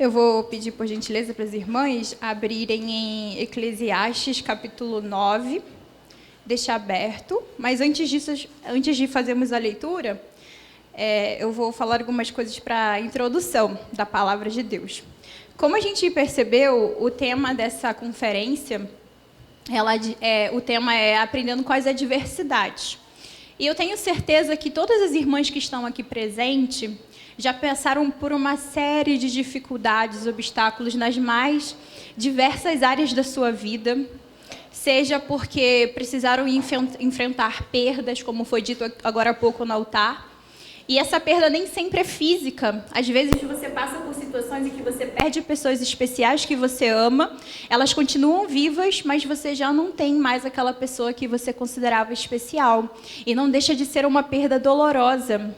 Eu vou pedir, por gentileza, para as irmãs abrirem em Eclesiastes, capítulo 9, deixar aberto. Mas antes de fazermos a leitura, eu vou falar algumas coisas para a introdução da palavra de Deus. Como a gente percebeu, o tema dessa conferência, o tema é Aprendendo com as Adversidades. E eu tenho certeza que todas as irmãs que estão aqui presentes já passaram por uma série de dificuldades, obstáculos nas mais diversas áreas da sua vida, seja porque precisaram enfrentar perdas, como foi dito agora há pouco no altar, e essa perda nem sempre é física. Às vezes você passa por situações em que você perde pessoas especiais que você ama, elas continuam vivas, mas você já não tem mais aquela pessoa que você considerava especial, e não deixa de ser uma perda dolorosa.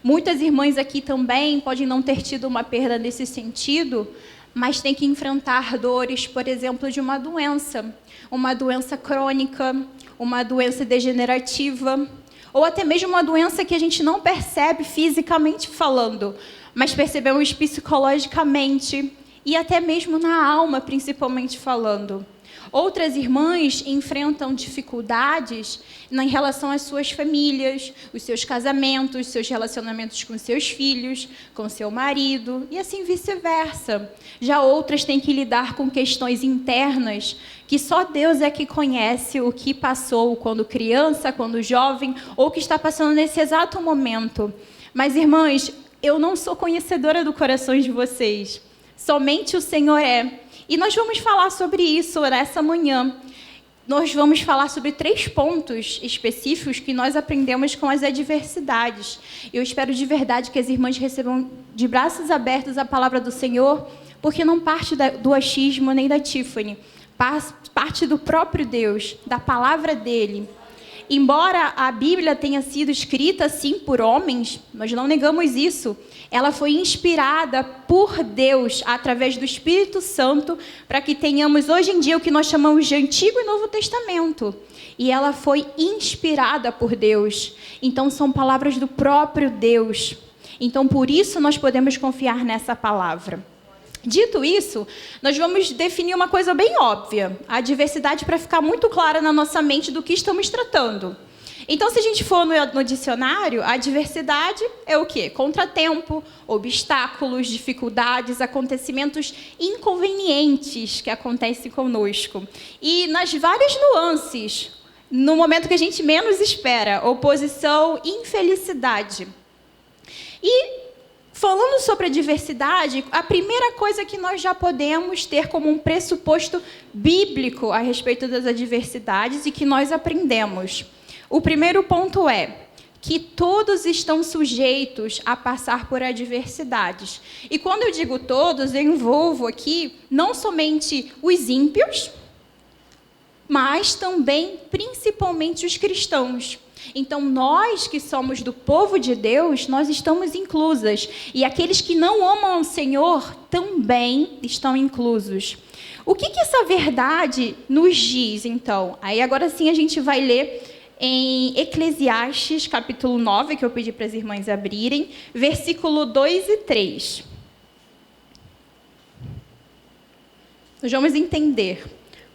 Muitas irmãs aqui também podem não ter tido uma perda nesse sentido, mas têm que enfrentar dores, por exemplo, de uma doença crônica, uma doença degenerativa, ou até mesmo uma doença que a gente não percebe fisicamente falando, mas percebemos psicologicamente e até mesmo na alma, principalmente falando. Outras irmãs enfrentam dificuldades em relação às suas famílias, os seus casamentos, seus relacionamentos com seus filhos, com seu marido e assim vice-versa. Já outras têm que lidar com questões internas que só Deus é que conhece o que passou quando criança, quando jovem, ou o que está passando nesse exato momento. Mas, irmãs, eu não sou conhecedora do coração de vocês. Somente o Senhor é. E nós vamos falar sobre isso nessa manhã. Nós vamos falar sobre 3 pontos específicos que nós aprendemos com as adversidades. Eu espero de verdade que as irmãs recebam de braços abertos a palavra do Senhor, porque não parte do achismo nem da Tiffany, parte do próprio Deus, da palavra dele. Embora a Bíblia tenha sido escrita, sim, por homens, nós não negamos isso. Ela foi inspirada por Deus, através do Espírito Santo, para que tenhamos hoje em dia o que nós chamamos de Antigo e Novo Testamento. E ela foi inspirada por Deus. Então, são palavras do próprio Deus. Então, por isso, nós podemos confiar nessa palavra. Dito isso, nós vamos definir uma coisa bem óbvia, a adversidade, para ficar muito clara na nossa mente do que estamos tratando. Então, se a gente for no dicionário, a adversidade é o quê? Contratempo, obstáculos, dificuldades, acontecimentos inconvenientes que acontecem conosco. E nas várias nuances, no momento que a gente menos espera, oposição, infelicidade. E falando sobre a adversidade, a primeira coisa que nós já podemos ter como um pressuposto bíblico a respeito das adversidades e que nós aprendemos. O primeiro ponto é que todos estão sujeitos a passar por adversidades. E quando eu digo todos, eu envolvo aqui não somente os ímpios, mas também, principalmente, os cristãos. Então, nós que somos do povo de Deus, nós estamos inclusas. E aqueles que não amam o Senhor também estão inclusos. O que essa verdade nos diz, então? Aí agora sim a gente vai ler em Eclesiastes, capítulo 9, que eu pedi para as irmãs abrirem, versículo 2 e 3. Nós vamos entender,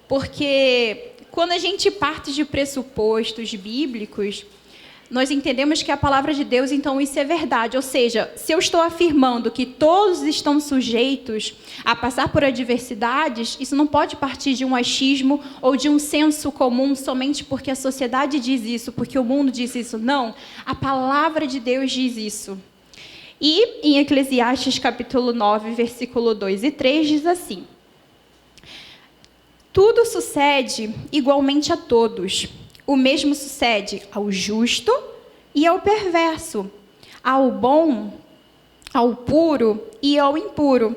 porque quando a gente parte de pressupostos bíblicos, nós entendemos que a palavra de Deus, então, isso é verdade. Ou seja, se eu estou afirmando que todos estão sujeitos a passar por adversidades, isso não pode partir de um achismo ou de um senso comum somente porque a sociedade diz isso, porque o mundo diz isso. Não, a palavra de Deus diz isso. E em Eclesiastes, capítulo 9, versículo 2 e 3, diz assim: tudo sucede igualmente a todos. O mesmo sucede ao justo e ao perverso, ao bom, ao puro e ao impuro,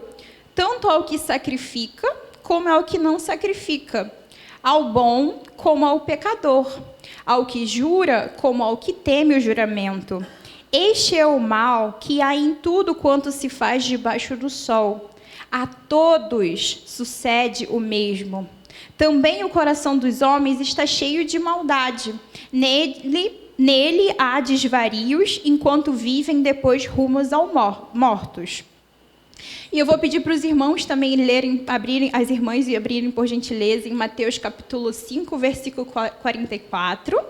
tanto ao que sacrifica como ao que não sacrifica, ao bom como ao pecador, ao que jura como ao que teme o juramento. Este é o mal que há em tudo quanto se faz debaixo do sol. A todos sucede o mesmo. Também o coração dos homens está cheio de maldade. Nele há desvarios, enquanto vivem depois rumos ao mortos. E eu vou pedir para os irmãos também lerem, abrirem, as irmãs e abrirem, por gentileza, em Mateus capítulo 5, versículo 44,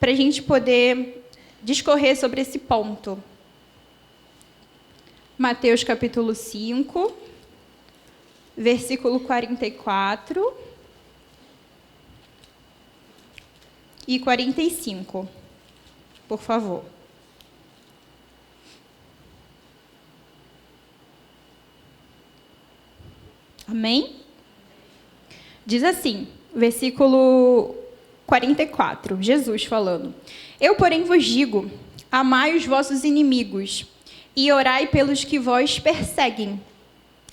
para a gente poder discorrer sobre esse ponto. Mateus capítulo 5, versículo 44 e 45, por favor. Amém? Diz assim, versículo 44, Jesus falando: Eu, porém, vos digo, amai os vossos inimigos e orai pelos que vos perseguem,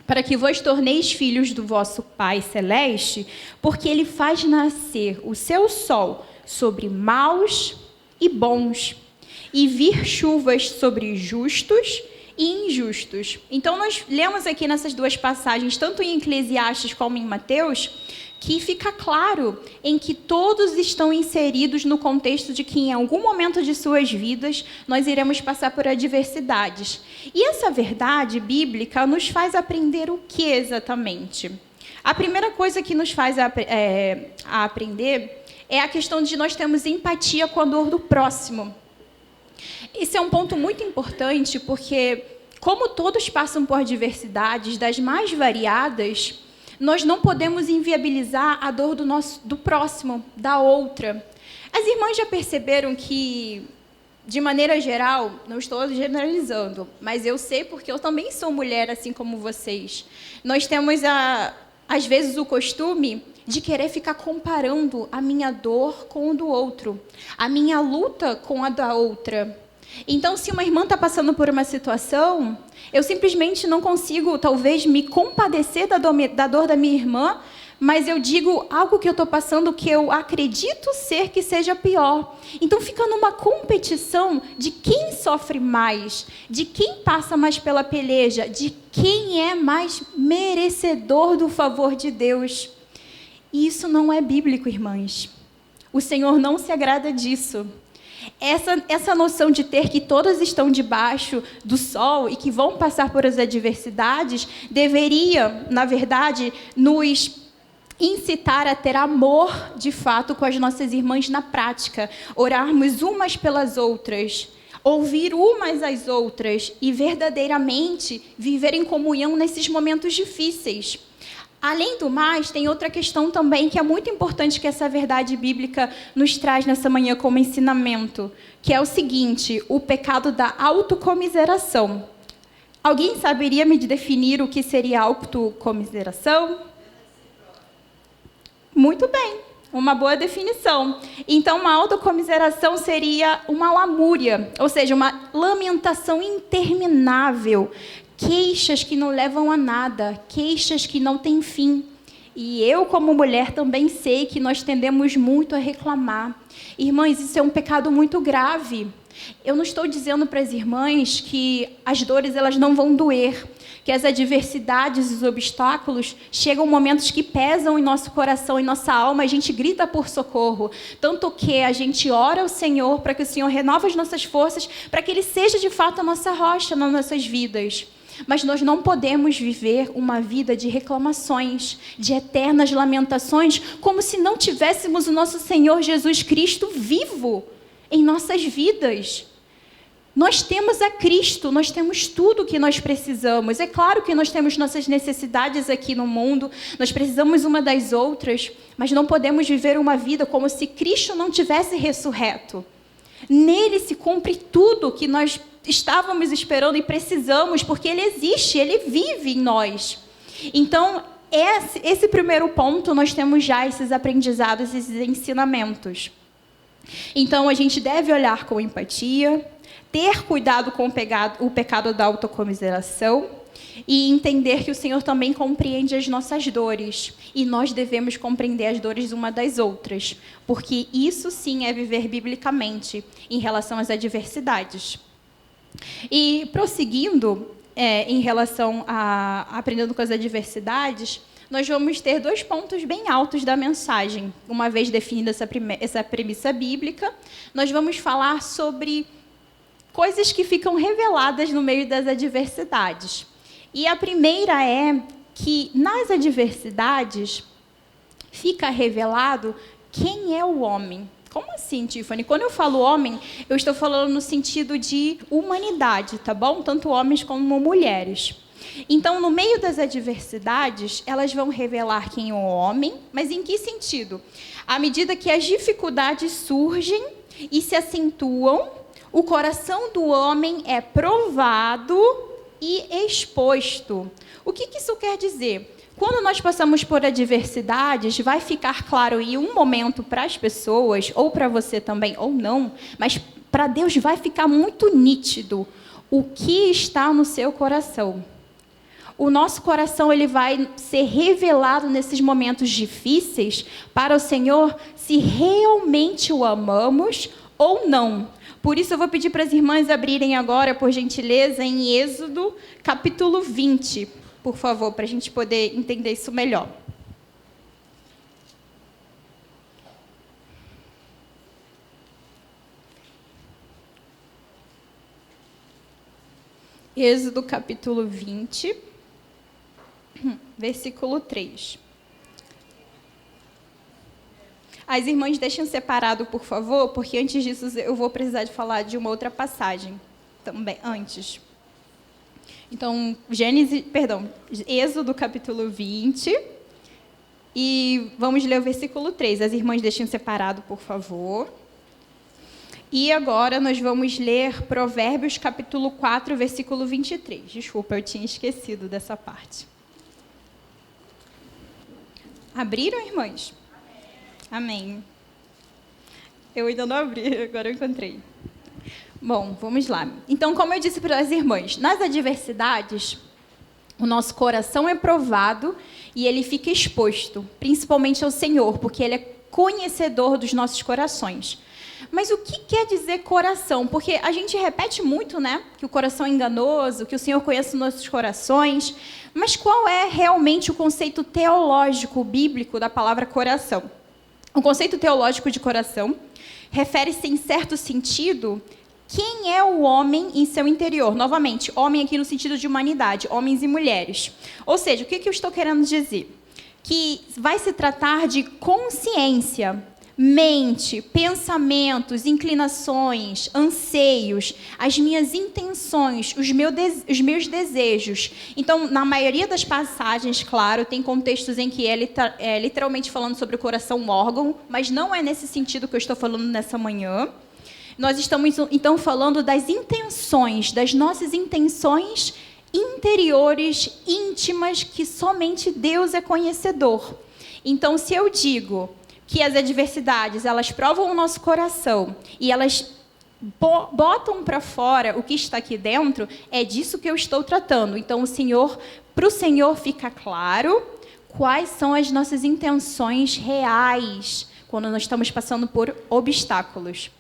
para que vos torneis filhos do vosso Pai Celeste, porque Ele faz nascer o seu sol sobre maus e bons, e vir chuvas sobre justos e injustos. Então, nós lemos aqui nessas duas passagens, tanto em Eclesiastes como em Mateus, que fica claro em que todos estão inseridos no contexto de que em algum momento de suas vidas nós iremos passar por adversidades. E essa verdade bíblica nos faz aprender o que exatamente? A primeira coisa que nos faz aprender é a questão de nós termos empatia com a dor do próximo. Esse é um ponto muito importante porque, como todos passam por adversidades das mais variadas, nós não podemos inviabilizar a dor do próximo, da outra. As irmãs já perceberam que, de maneira geral, não estou generalizando, mas eu sei porque eu também sou mulher, assim como vocês. Nós temos, às vezes, o costume de querer ficar comparando a minha dor com o do outro, a minha luta com a da outra. Então, se uma irmã está passando por uma situação, eu simplesmente não consigo, talvez, me compadecer da dor da minha irmã, mas eu digo algo que eu estou passando que eu acredito ser que seja pior. Então, fica numa competição de quem sofre mais, de quem passa mais pela peleja, de quem é mais merecedor do favor de Deus. E isso não é bíblico, irmãs. O Senhor não se agrada disso. Essa noção de ter que todos estão debaixo do sol e que vão passar por as adversidades deveria, na verdade, nos incitar a ter amor, de fato, com as nossas irmãs na prática, orarmos umas pelas outras, ouvir umas às outras e verdadeiramente viver em comunhão nesses momentos difíceis. Além do mais, tem outra questão também que é muito importante que essa verdade bíblica nos traz nessa manhã como ensinamento, que é o seguinte: o pecado da autocomiseração. Alguém saberia me definir o que seria autocomiseração? Muito bem, uma boa definição. Então, uma autocomiseração seria uma lamúria, ou seja, uma lamentação interminável, queixas que não levam a nada, queixas que não têm fim. E eu, como mulher, também sei que nós tendemos muito a reclamar. Irmãs, isso é um pecado muito grave. Eu não estou dizendo para as irmãs que as dores elas não vão doer, que as adversidades, os obstáculos, chegam momentos que pesam em nosso coração, em nossa alma, a gente grita por socorro. Tanto que a gente ora ao Senhor para que o Senhor renove as nossas forças, para que Ele seja de fato a nossa rocha nas nossas vidas. Mas nós não podemos viver uma vida de reclamações, de eternas lamentações, como se não tivéssemos o nosso Senhor Jesus Cristo vivo em nossas vidas. Nós temos a Cristo, nós temos tudo o que nós precisamos. É claro que nós temos nossas necessidades aqui no mundo, nós precisamos uma das outras, mas não podemos viver uma vida como se Cristo não tivesse ressurreto. Nele se cumpre tudo que nós estávamos esperando e precisamos, porque Ele existe, Ele vive em nós. Então, esse primeiro ponto, nós temos já esses aprendizados, esses ensinamentos. Então, a gente deve olhar com empatia, ter cuidado com o pecado da autocomiseração e entender que o Senhor também compreende as nossas dores. E nós devemos compreender as dores uma das outras, porque isso sim é viver biblicamente em relação às adversidades. E prosseguindo, em relação a aprendendo com as adversidades, nós vamos ter 2 pontos bem altos da mensagem. Uma vez definida essa premissa bíblica, nós vamos falar sobre coisas que ficam reveladas no meio das adversidades. E a primeira é que nas adversidades fica revelado quem é o homem. Como assim, Tiffany? Quando eu falo homem, eu estou falando no sentido de humanidade, tá bom? Tanto homens como mulheres. Então, no meio das adversidades, elas vão revelar quem é o homem, mas em que sentido? À medida que as dificuldades surgem e se acentuam, o coração do homem é provado e exposto. O que isso quer dizer? Quando nós passamos por adversidades, vai ficar claro em um momento para as pessoas, ou para você também, ou não, mas para Deus vai ficar muito nítido o que está no seu coração. O nosso coração ele vai ser revelado nesses momentos difíceis para o Senhor se realmente o amamos ou não. Por isso eu vou pedir para as irmãs abrirem agora, por gentileza, em Êxodo, capítulo 20. Por favor, para a gente poder entender isso melhor. Êxodo capítulo 20, versículo 3. As irmãs deixem separado, por favor, porque antes disso eu vou precisar de falar de uma outra passagem também, antes. Então, Êxodo capítulo 20, e vamos ler o versículo 3. As irmãs deixem separado, por favor. E agora nós vamos ler Provérbios capítulo 4, versículo 23. Desculpa, eu tinha esquecido dessa parte. Abriram, irmãs? Amém. Eu ainda não abri, agora eu encontrei. Bom, vamos lá. Então, como eu disse para as irmãs, nas adversidades, o nosso coração é provado e ele fica exposto, principalmente ao Senhor, porque Ele é conhecedor dos nossos corações. Mas o que quer dizer coração? Porque a gente repete muito, né, que o coração é enganoso, que o Senhor conhece os nossos corações, mas qual é realmente o conceito teológico, bíblico da palavra coração? O conceito teológico de coração refere-se, em certo sentido, quem é o homem em seu interior. Novamente, homem aqui no sentido de humanidade, homens e mulheres. Ou seja, o que eu estou querendo dizer? Que vai se tratar de consciência, mente, pensamentos, inclinações, anseios, as minhas intenções, os meus desejos. Então, na maioria das passagens, claro, tem contextos em que é literalmente falando sobre o coração, um órgão, mas não é nesse sentido que eu estou falando nessa manhã. Nós estamos, então, falando das intenções, das nossas intenções interiores, íntimas, que somente Deus é conhecedor. Então, se eu digo que as adversidades, elas provam o nosso coração e elas botam para fora o que está aqui dentro, é disso que eu estou tratando. Então, para o Senhor fica claro quais são as nossas intenções reais quando nós estamos passando por obstáculos.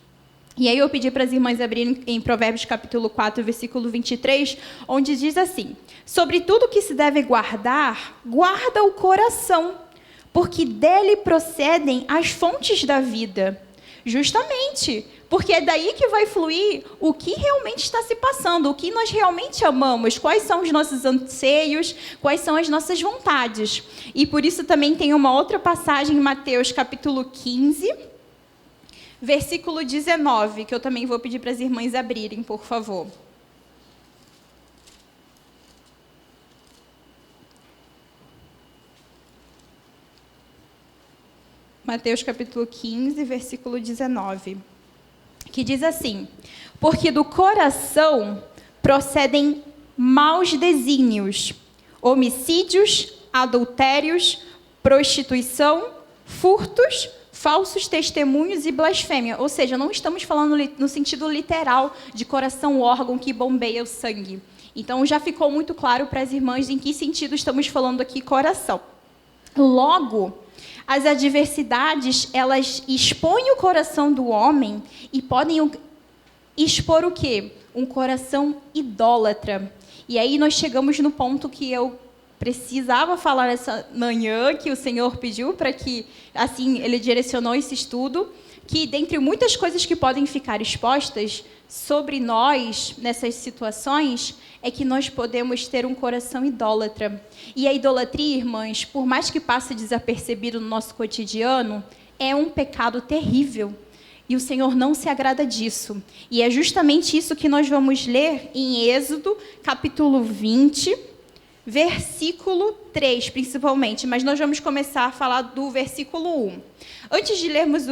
E aí eu pedi para as irmãs abrirem em Provérbios capítulo 4, versículo 23, onde diz assim: sobre tudo que se deve guardar, guarda o coração, porque dele procedem as fontes da vida. Justamente, porque é daí que vai fluir o que realmente está se passando, o que nós realmente amamos, quais são os nossos anseios, quais são as nossas vontades. E por isso também tem uma outra passagem em Mateus capítulo 15, versículo 19, que eu também vou pedir para as irmãs abrirem, por favor. Mateus capítulo 15, versículo 19, que diz assim: porque do coração procedem maus desígnios, homicídios, adultérios, prostituição, furtos, falsos testemunhos e blasfêmia. Ou seja, não estamos falando no sentido literal de coração, órgão que bombeia o sangue. Então, já ficou muito claro para as irmãs em que sentido estamos falando aqui coração. Logo, as adversidades, elas expõem o coração do homem e podem expor o quê? Um coração idólatra. E aí nós chegamos no ponto que eu precisava falar essa manhã, que o Senhor pediu para que, assim, Ele direcionou esse estudo, que, dentre muitas coisas que podem ficar expostas sobre nós nessas situações, é que nós podemos ter um coração idólatra. E a idolatria, irmãs, por mais que passe desapercebido no nosso cotidiano, é um pecado terrível. E o Senhor não se agrada disso. E é justamente isso que nós vamos ler em Êxodo, capítulo 20, versículo 3, principalmente. Mas nós vamos começar a falar do versículo 1. Antes de lermos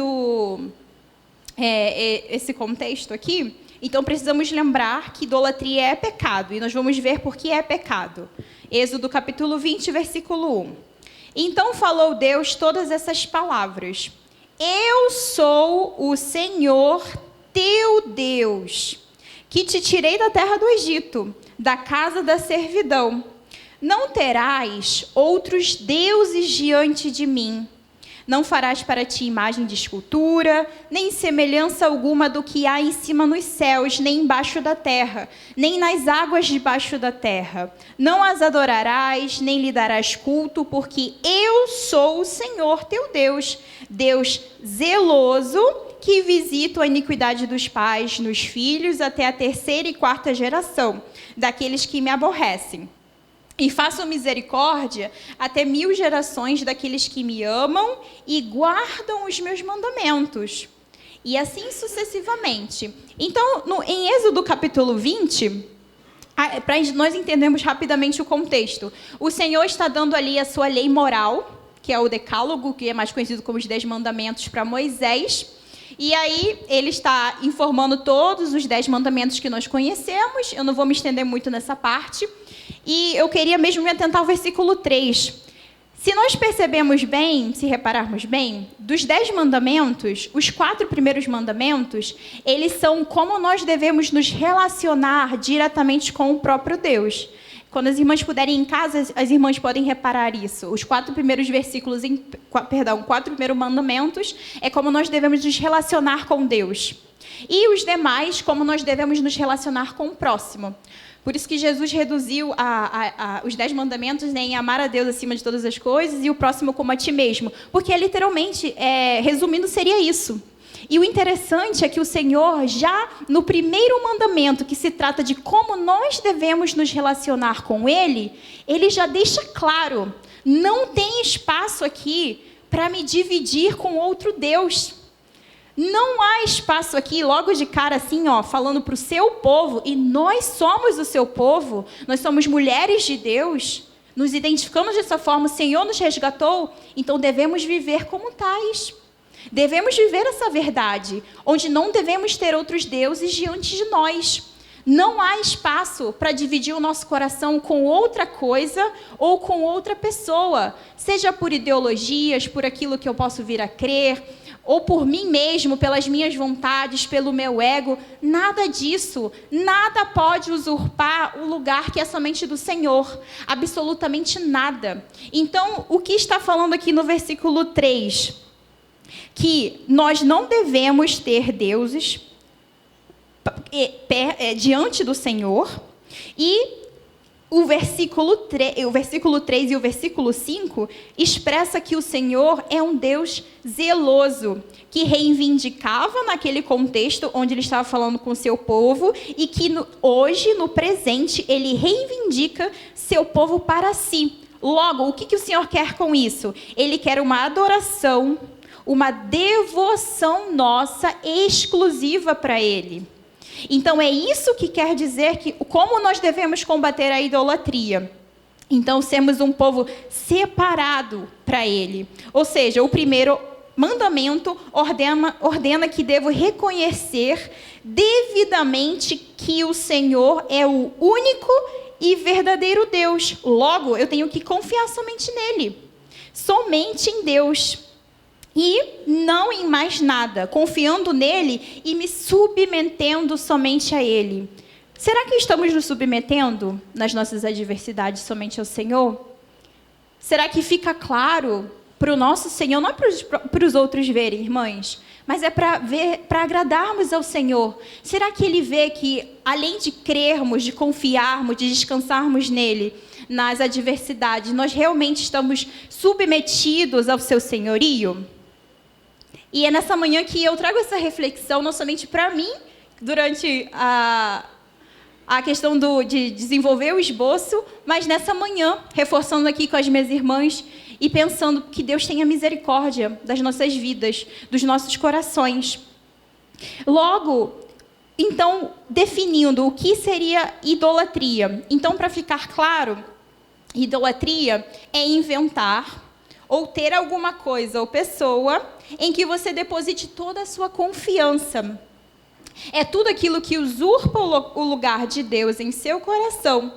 esse contexto aqui, então precisamos lembrar que idolatria é pecado. E nós vamos ver por que é pecado. Êxodo, capítulo 20, versículo 1. Então falou Deus todas essas palavras. Eu sou o Senhor teu Deus, que te tirei da terra do Egito, da casa da servidão. Não terás outros deuses diante de mim. Não farás para ti imagem de escultura, nem semelhança alguma do que há em cima nos céus, nem embaixo da terra, nem nas águas debaixo da terra. Não as adorarás, nem lhe darás culto, porque eu sou o Senhor teu Deus, Deus zeloso, que visita a iniquidade dos pais nos filhos até a 3ª e 4ª geração, daqueles que me aborrecem. E faço misericórdia até 1000 gerações daqueles que me amam e guardam os meus mandamentos. E assim sucessivamente. Então, em Êxodo capítulo 20, para nós entendermos rapidamente o contexto, o Senhor está dando ali a sua lei moral, que é o Decálogo, que é mais conhecido como os 10 mandamentos para Moisés. E aí ele está informando todos os 10 mandamentos que nós conhecemos. Eu não vou me estender muito nessa parte. E eu queria mesmo me atentar ao versículo 3. Se nós percebemos bem, se repararmos bem, dos 10 mandamentos, os 4 primeiros mandamentos, eles são como nós devemos nos relacionar diretamente com o próprio Deus. Quando as irmãs puderem ir em casa, as irmãs podem reparar isso. Os 4 primeiros versículos, 4 primeiros mandamentos, é como nós devemos nos relacionar com Deus. E os demais, como nós devemos nos relacionar com o próximo. Por isso que Jesus reduziu os 10 mandamentos em amar a Deus acima de todas as coisas e o próximo como a ti mesmo. Porque, literalmente, resumindo, seria isso. E o interessante é que o Senhor, já no primeiro mandamento, que se trata de como nós devemos nos relacionar com Ele, Ele já deixa claro, não tem espaço aqui para me dividir com outro Deus. Não há espaço aqui, logo de cara assim, falando para o seu povo, e nós somos o seu povo, nós somos mulheres de Deus, nos identificamos dessa forma, o Senhor nos resgatou, então devemos viver como tais. Devemos viver essa verdade, onde não devemos ter outros deuses diante de nós. Não há espaço para dividir o nosso coração com outra coisa ou com outra pessoa, seja por ideologias, por aquilo que eu posso vir a crer, ou por mim mesmo, pelas minhas vontades, pelo meu ego. Nada disso, nada pode usurpar o lugar que é somente do Senhor, absolutamente nada. Então, o que está falando aqui no versículo 3? Que nós não devemos ter deuses diante do Senhor, e o versículo 3 e o versículo 5 expressa que o Senhor é um Deus zeloso, que reivindicava naquele contexto onde ele estava falando com o seu povo, e que hoje, no presente, ele reivindica seu povo para si. Logo, o que o Senhor quer com isso? Ele quer uma adoração, uma devoção nossa exclusiva para Ele. Então, é isso que quer dizer que como nós devemos combater a idolatria. Então, sermos um povo separado para Ele. Ou seja, o primeiro mandamento ordena que devo reconhecer devidamente que o Senhor é o único e verdadeiro Deus. Logo, eu tenho que confiar somente nele. Somente em Deus. E não em mais nada, confiando nele e me submetendo somente a ele. Será que estamos nos submetendo nas nossas adversidades somente ao Senhor? Será que fica claro para o nosso Senhor, não é para os outros verem, irmãs, mas é para agradarmos ao Senhor? Será que Ele vê que, além de crermos, de confiarmos, de descansarmos nele, nas adversidades, nós realmente estamos submetidos ao seu senhorio? E é nessa manhã que eu trago essa reflexão, não somente para mim, durante a questão de desenvolver o esboço, mas nessa manhã, reforçando aqui com as minhas irmãs e pensando que Deus tenha misericórdia das nossas vidas, dos nossos corações. Logo, então, definindo o que seria idolatria. Então, para ficar claro, idolatria é inventar ou ter alguma coisa ou pessoa em que você deposite toda a sua confiança. É tudo aquilo que usurpa o lugar de Deus em seu coração.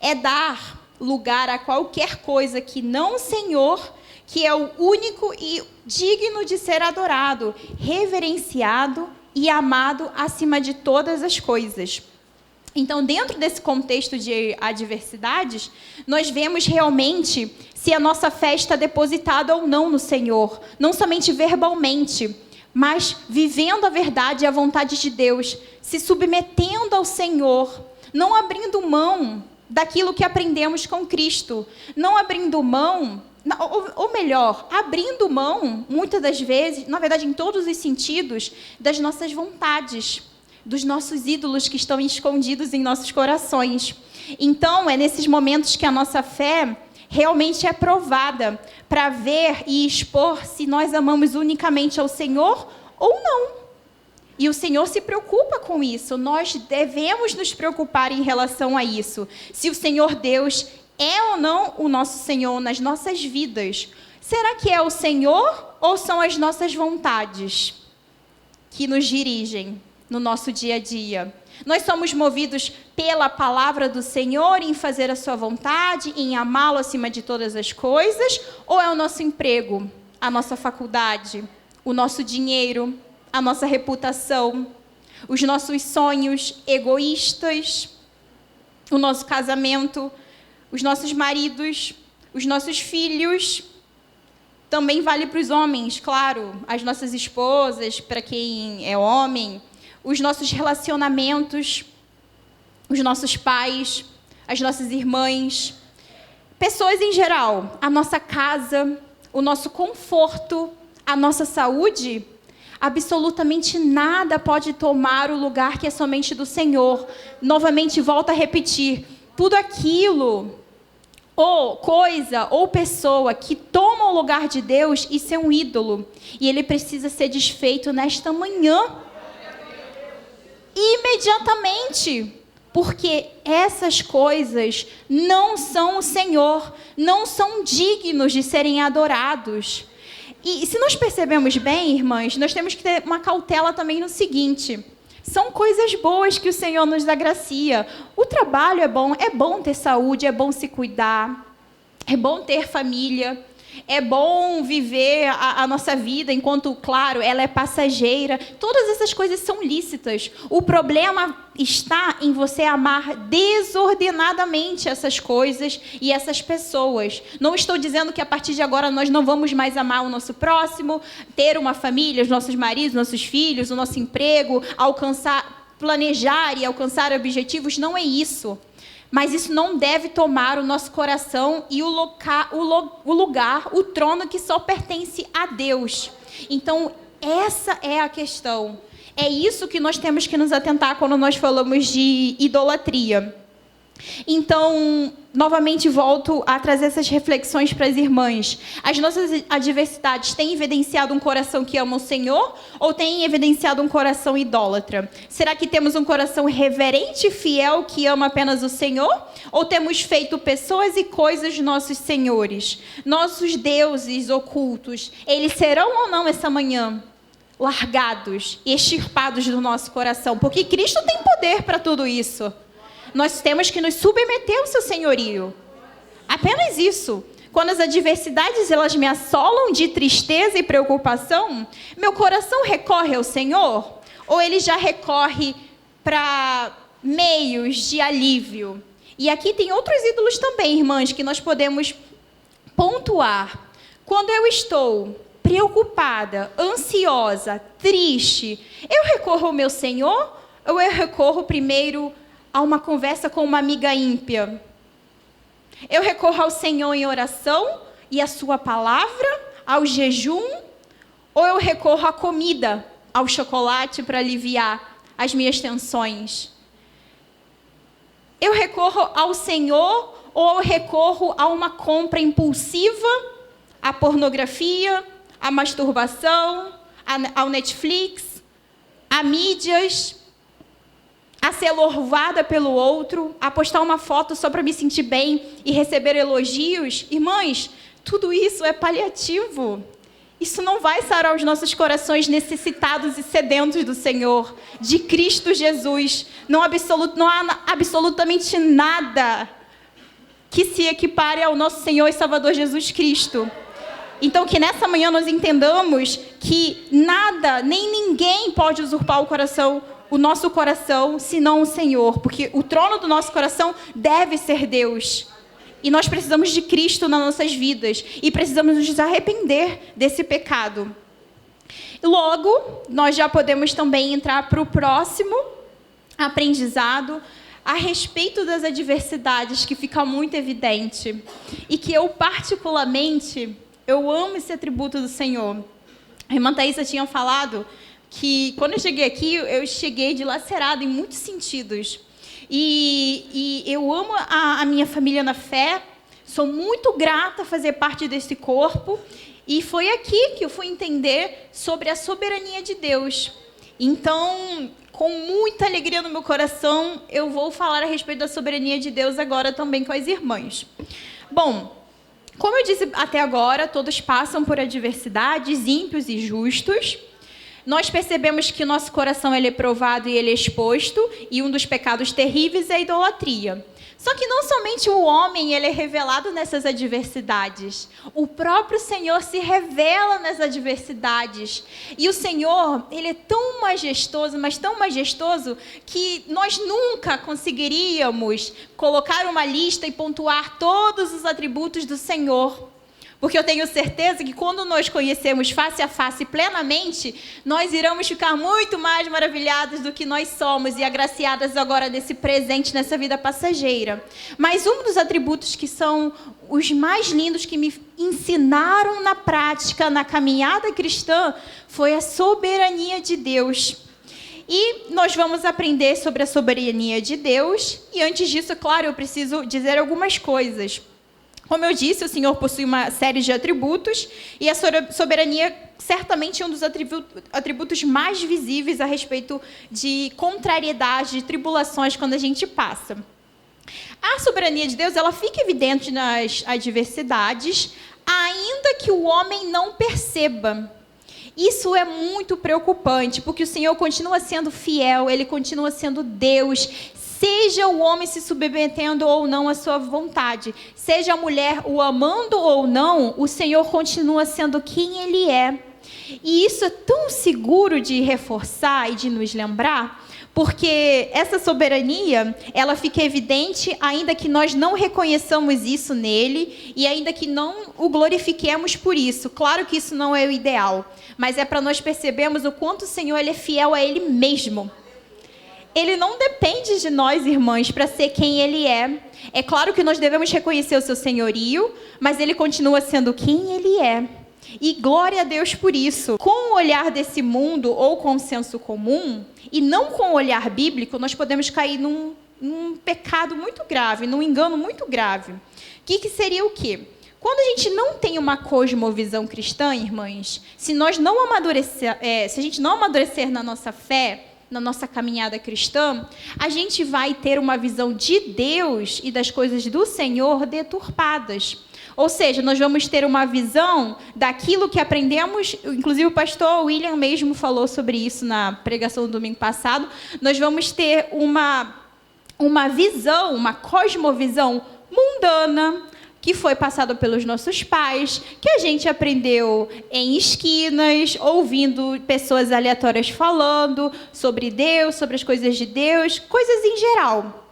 É dar lugar a qualquer coisa que não o Senhor, que é o único e digno de ser adorado, reverenciado e amado acima de todas as coisas. Então, dentro desse contexto de adversidades, nós vemos realmente se a nossa fé está depositada ou não no Senhor, não somente verbalmente, mas vivendo a verdade e a vontade de Deus, se submetendo ao Senhor, não abrindo mão daquilo que aprendemos com Cristo, não abrindo mão, ou melhor, abrindo mão, muitas das vezes, na verdade em todos os sentidos, das nossas vontades, dos nossos ídolos que estão escondidos em nossos corações. Então, é nesses momentos que a nossa fé realmente é provada para ver e expor se nós amamos unicamente ao Senhor ou não. E o Senhor se preocupa com isso. Nós devemos nos preocupar em relação a isso. Se o Senhor Deus é ou não o nosso Senhor nas nossas vidas. Será que é o Senhor ou são as nossas vontades que nos dirigem no nosso dia a dia? Nós somos movidos pela palavra do Senhor em fazer a sua vontade, em amá-lo acima de todas as coisas? Ou é o nosso emprego, a nossa faculdade, o nosso dinheiro, a nossa reputação, os nossos sonhos egoístas, o nosso casamento, os nossos maridos, os nossos filhos? Também vale para os homens, claro, as nossas esposas, para quem é homem, os nossos relacionamentos, os nossos pais, as nossas irmãs, pessoas em geral, a nossa casa, o nosso conforto, a nossa saúde. Absolutamente nada pode tomar o lugar que é somente do Senhor. Novamente, volto a repetir, tudo aquilo, ou coisa, ou pessoa que toma o lugar de Deus, isso é um ídolo. E ele precisa ser desfeito nesta manhã. Imediatamente, porque essas coisas não são o Senhor, não são dignos de serem adorados. E se nós percebemos bem, irmãs, nós temos que ter uma cautela também no seguinte: são coisas boas que o Senhor nos agracia. O trabalho é bom ter saúde, é bom se cuidar, é bom ter família, é bom viver a nossa vida enquanto, claro, ela é passageira. Todas essas coisas são lícitas. O problema está em você amar desordenadamente essas coisas e essas pessoas. Não estou dizendo que a partir de agora nós não vamos mais amar o nosso próximo, ter uma família, os nossos maridos, nossos filhos, o nosso emprego, planejar e alcançar objetivos. Não é isso. Mas isso não deve tomar o nosso coração e o lugar, o trono que só pertence a Deus. Então, essa é a questão. É isso que nós temos que nos atentar quando nós falamos de idolatria. Então, novamente volto a trazer essas reflexões para as irmãs. As nossas adversidades têm evidenciado um coração que ama o Senhor ou têm evidenciado um coração idólatra? Será que temos um coração reverente e fiel que ama apenas o Senhor? Ou temos feito pessoas e coisas nossos senhores? Nossos deuses ocultos, eles serão ou não essa manhã largados e extirpados do nosso coração? Porque Cristo tem poder para tudo isso. Nós temos que nos submeter ao seu senhorio. Apenas isso. Quando as adversidades elas me assolam de tristeza e preocupação, meu coração recorre ao Senhor? Ou ele já recorre para meios de alívio? E aqui tem outros ídolos também, irmãs, que nós podemos pontuar. Quando eu estou preocupada, ansiosa, triste, eu recorro ao meu Senhor? Ou eu recorro primeiro a uma conversa com uma amiga ímpia? Eu recorro ao Senhor em oração e a sua palavra, ao jejum? Ou eu recorro à comida, ao chocolate para aliviar as minhas tensões? Eu recorro ao Senhor ou eu recorro a uma compra impulsiva, à pornografia, à masturbação, ao Netflix, a mídias, a ser louvada pelo outro, a postar uma foto só para me sentir bem e receber elogios? Irmãs, tudo isso é paliativo. Isso não vai sarar os nossos corações necessitados e sedentos do Senhor, de Cristo Jesus. Não há absolutamente nada que se equipare ao nosso Senhor e Salvador Jesus Cristo. Então, que nessa manhã nós entendamos que nada, nem ninguém pode usurpar o nosso coração, senão o Senhor, porque o trono do nosso coração deve ser Deus. E nós precisamos de Cristo nas nossas vidas. E precisamos nos arrepender desse pecado. Logo, nós já podemos também entrar para o próximo aprendizado a respeito das adversidades, que fica muito evidente. E que eu, particularmente, eu amo esse atributo do Senhor. A irmã Thaisa tinha falado que, quando eu cheguei aqui, eu cheguei dilacerada em muitos sentidos. E eu amo a minha família na fé, sou muito grata a fazer parte desse corpo, e foi aqui que eu fui entender sobre a soberania de Deus. Então, com muita alegria no meu coração, eu vou falar a respeito da soberania de Deus agora também com as irmãs. Bom, como eu disse até agora, todos passam por adversidades, ímpios e justos. Nós percebemos que o nosso coração ele é provado e ele é exposto, e um dos pecados terríveis é a idolatria. Só que não somente o homem ele é revelado nessas adversidades, o próprio Senhor se revela nas adversidades. E o Senhor, ele é tão majestoso, mas tão majestoso, que nós nunca conseguiríamos colocar uma lista e pontuar todos os atributos do Senhor. Porque eu tenho certeza que quando nós conhecemos face a face plenamente, nós iremos ficar muito mais maravilhados do que nós somos e agraciadas agora nesse presente, nessa vida passageira. Mas um dos atributos que são os mais lindos que me ensinaram na prática, na caminhada cristã, foi a soberania de Deus. E nós vamos aprender sobre a soberania de Deus. E antes disso, é claro, eu preciso dizer algumas coisas. Como eu disse, o Senhor possui uma série de atributos, e a soberania certamente é um dos atributos mais visíveis a respeito de contrariedade, de tribulações quando a gente passa. A soberania de Deus, ela fica evidente nas adversidades, ainda que o homem não perceba. Isso é muito preocupante, porque o Senhor continua sendo fiel, Ele continua sendo Deus, seja o homem se submetendo ou não à sua vontade, seja a mulher o amando ou não, o Senhor continua sendo quem Ele é. E isso é tão seguro de reforçar e de nos lembrar, porque essa soberania, ela fica evidente ainda que nós não reconheçamos isso nele e ainda que não o glorifiquemos por isso. Claro que isso não é o ideal, mas é para nós percebermos o quanto o Senhor ele é fiel a Ele mesmo. Ele não depende de nós, irmãs, para ser quem Ele é. É claro que nós devemos reconhecer o seu senhorio, mas Ele continua sendo quem Ele é. E glória a Deus por isso. Com o olhar desse mundo ou com o senso comum, e não com o olhar bíblico, nós podemos cair num pecado muito grave, num engano muito grave. Que seria o quê? Quando a gente não tem uma cosmovisão cristã, irmãs, se a gente não amadurecer na nossa fé, na nossa caminhada cristã, a gente vai ter uma visão de Deus e das coisas do Senhor deturpadas. Ou seja, nós vamos ter uma visão daquilo que aprendemos, inclusive o pastor William mesmo falou sobre isso na pregação do domingo passado, nós vamos ter uma visão, uma cosmovisão mundana, que foi passada pelos nossos pais, que a gente aprendeu em esquinas, ouvindo pessoas aleatórias falando sobre Deus, sobre as coisas de Deus, coisas em geral.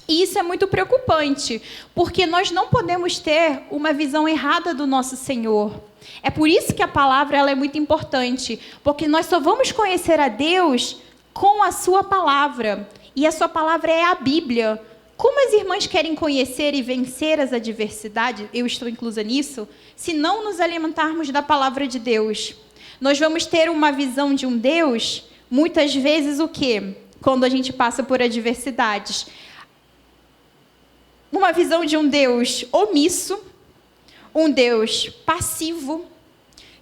E isso é muito preocupante, porque nós não podemos ter uma visão errada do nosso Senhor. É por isso que a palavra ela é muito importante, porque nós só vamos conhecer a Deus com a sua palavra, e a sua palavra é a Bíblia. Como as irmãs querem conhecer e vencer as adversidades, eu estou inclusa nisso, se não nos alimentarmos da palavra de Deus? Nós vamos ter uma visão de um Deus, muitas vezes o quê? Quando a gente passa por adversidades. Uma visão de um Deus omisso, um Deus passivo,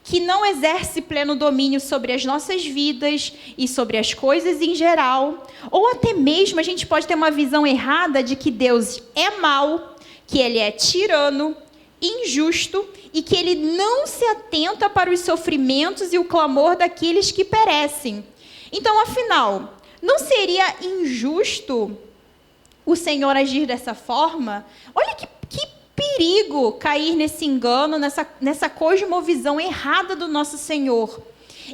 que não exerce pleno domínio sobre as nossas vidas e sobre as coisas em geral. Ou até mesmo a gente pode ter uma visão errada de que Deus é mau, que Ele é tirano, injusto e que Ele não se atenta para os sofrimentos e o clamor daqueles que perecem. Então, afinal, não seria injusto o Senhor agir dessa forma? Olha que perigo cair nesse engano, nessa cosmovisão errada do nosso Senhor.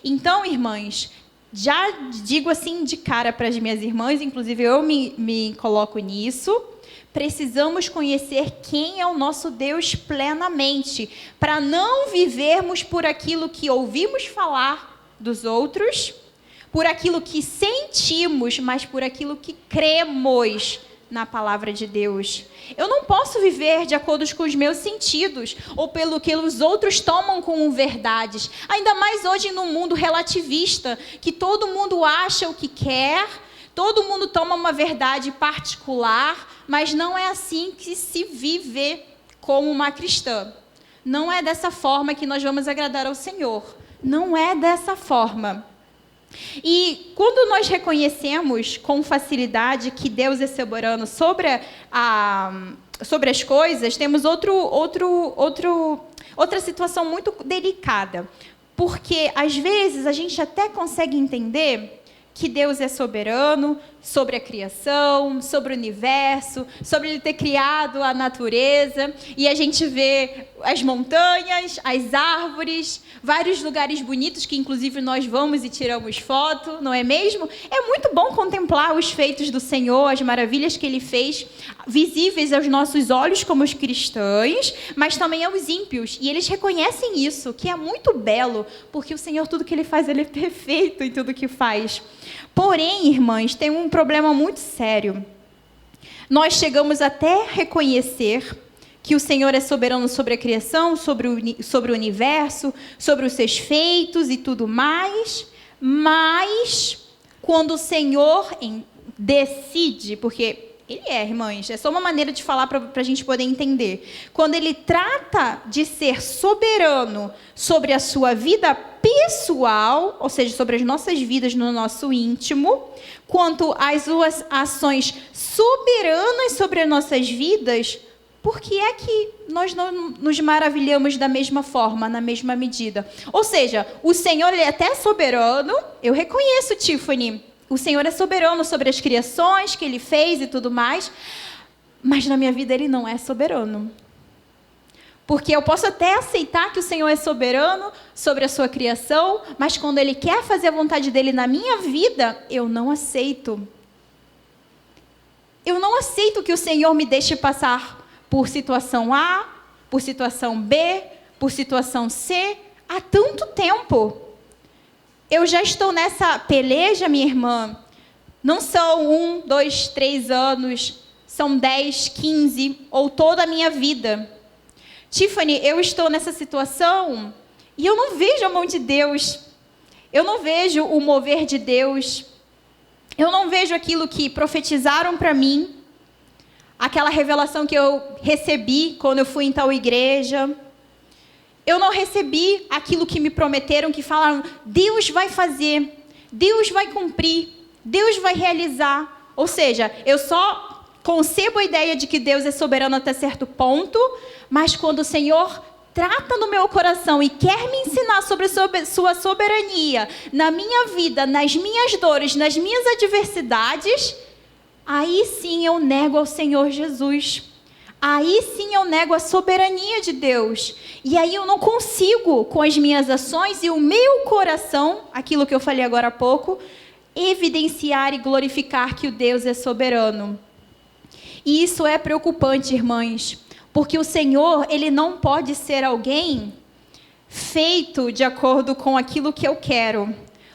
Então, irmãs, já digo assim de cara para as minhas irmãs, inclusive eu me coloco nisso, precisamos conhecer quem é o nosso Deus plenamente, para não vivermos por aquilo que ouvimos falar dos outros, por aquilo que sentimos, mas por aquilo que cremos na palavra de Deus. Eu não posso viver de acordo com os meus sentidos ou pelo que os outros tomam como verdades. Ainda mais hoje no mundo relativista, que todo mundo acha o que quer, todo mundo toma uma verdade particular, mas não é assim que se vive como uma cristã. Não é dessa forma que nós vamos agradar ao Senhor. Não é dessa forma. E quando nós reconhecemos com facilidade que Deus é soberano sobre as coisas, temos outra situação muito delicada. Porque, às vezes, a gente até consegue entender que Deus é soberano sobre a criação, sobre o universo, sobre Ele ter criado a natureza, e a gente vê as montanhas, as árvores, vários lugares bonitos que inclusive nós vamos e tiramos foto, não é mesmo? É muito bom contemplar os feitos do Senhor, as maravilhas que Ele fez, visíveis aos nossos olhos como os cristãos, mas também aos ímpios, e eles reconhecem isso, que é muito belo, porque o Senhor, tudo que Ele faz, Ele é perfeito em tudo que faz. Porém, irmãs, tem um problema muito sério. Nós chegamos até a reconhecer que o Senhor é soberano sobre a criação, sobre o universo, sobre os seus feitos e tudo mais, mas quando o Senhor decide, porque Ele é, irmãs, é só uma maneira de falar para a gente poder entender. Quando Ele trata de ser soberano sobre a sua vida pessoal, ou seja, sobre as nossas vidas no nosso íntimo, quanto às suas ações soberanas sobre as nossas vidas, por que é que nós não nos maravilhamos da mesma forma, na mesma medida? Ou seja, o Senhor, Ele é até soberano, eu reconheço, Tiffany, o Senhor é soberano sobre as criações que Ele fez e tudo mais, mas na minha vida Ele não é soberano. Porque eu posso até aceitar que o Senhor é soberano sobre a sua criação, mas quando Ele quer fazer a vontade dEle na minha vida, eu não aceito. Eu não aceito que o Senhor me deixe passar por situação A, por situação B, por situação C, há tanto tempo. Eu já estou nessa peleja, minha irmã, não são 1, 2, 3 anos, são 10, 15 ou toda a minha vida. Tiffany, eu estou nessa situação e eu não vejo a mão de Deus, eu não vejo o mover de Deus, eu não vejo aquilo que profetizaram para mim, aquela revelação que eu recebi quando eu fui em tal igreja. Eu não recebi aquilo que me prometeram, que falaram, Deus vai fazer, Deus vai cumprir, Deus vai realizar. Ou seja, eu só concebo a ideia de que Deus é soberano até certo ponto, mas quando o Senhor trata no meu coração e quer me ensinar sobre a sua soberania na minha vida, nas minhas dores, nas minhas adversidades, aí sim eu nego ao Senhor Jesus. Aí sim eu nego a soberania de Deus. E aí eu não consigo, com as minhas ações e o meu coração, aquilo que eu falei agora há pouco, evidenciar e glorificar que o Deus é soberano. E isso é preocupante, irmãs, porque o Senhor, Ele não pode ser alguém feito de acordo com aquilo que eu quero.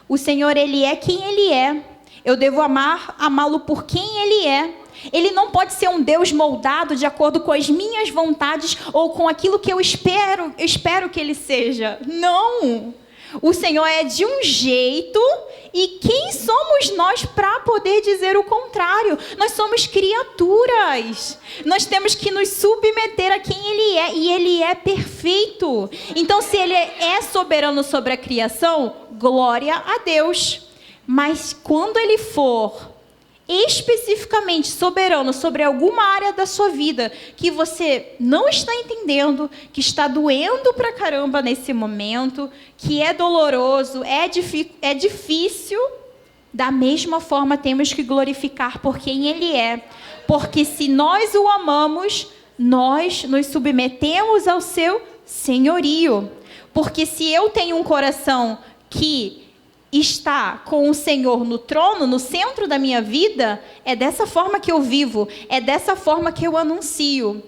O Senhor, Ele é quem Ele é. Eu devo amá-lo por quem Ele é. Ele não pode ser um Deus moldado de acordo com as minhas vontades ou com aquilo que eu espero que Ele seja. Não! O Senhor é de um jeito, e quem somos nós para poder dizer o contrário? Nós somos criaturas. Nós temos que nos submeter a quem Ele é, e Ele é perfeito. Então, se Ele é soberano sobre a criação, glória a Deus. Mas quando Ele for especificamente soberano sobre alguma área da sua vida que você não está entendendo, que está doendo pra caramba nesse momento, que é doloroso, é difícil, da mesma forma temos que glorificar por quem Ele é. Porque se nós o amamos, nós nos submetemos ao seu senhorio. Porque se eu tenho um coração que está com o Senhor no trono, no centro da minha vida, é dessa forma que eu vivo, é dessa forma que eu anuncio.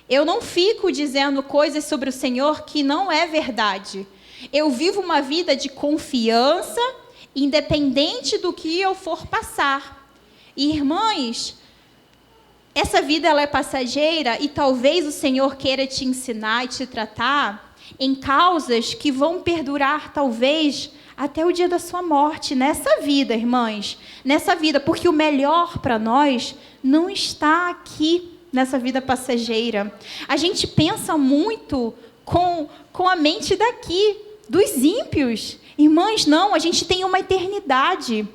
Eu não fico dizendo coisas sobre o Senhor que não é verdade. Eu vivo uma vida de confiança, independente do que eu for passar. E, irmãs, essa vida ela é passageira, e talvez o Senhor queira te ensinar e te tratar em causas que vão perdurar, talvez, até o dia da sua morte, nessa vida, irmãs, nessa vida, porque o melhor para nós não está aqui, nessa vida passageira. A gente pensa muito com a mente daqui, dos ímpios. Irmãs, não, a gente tem uma eternidade.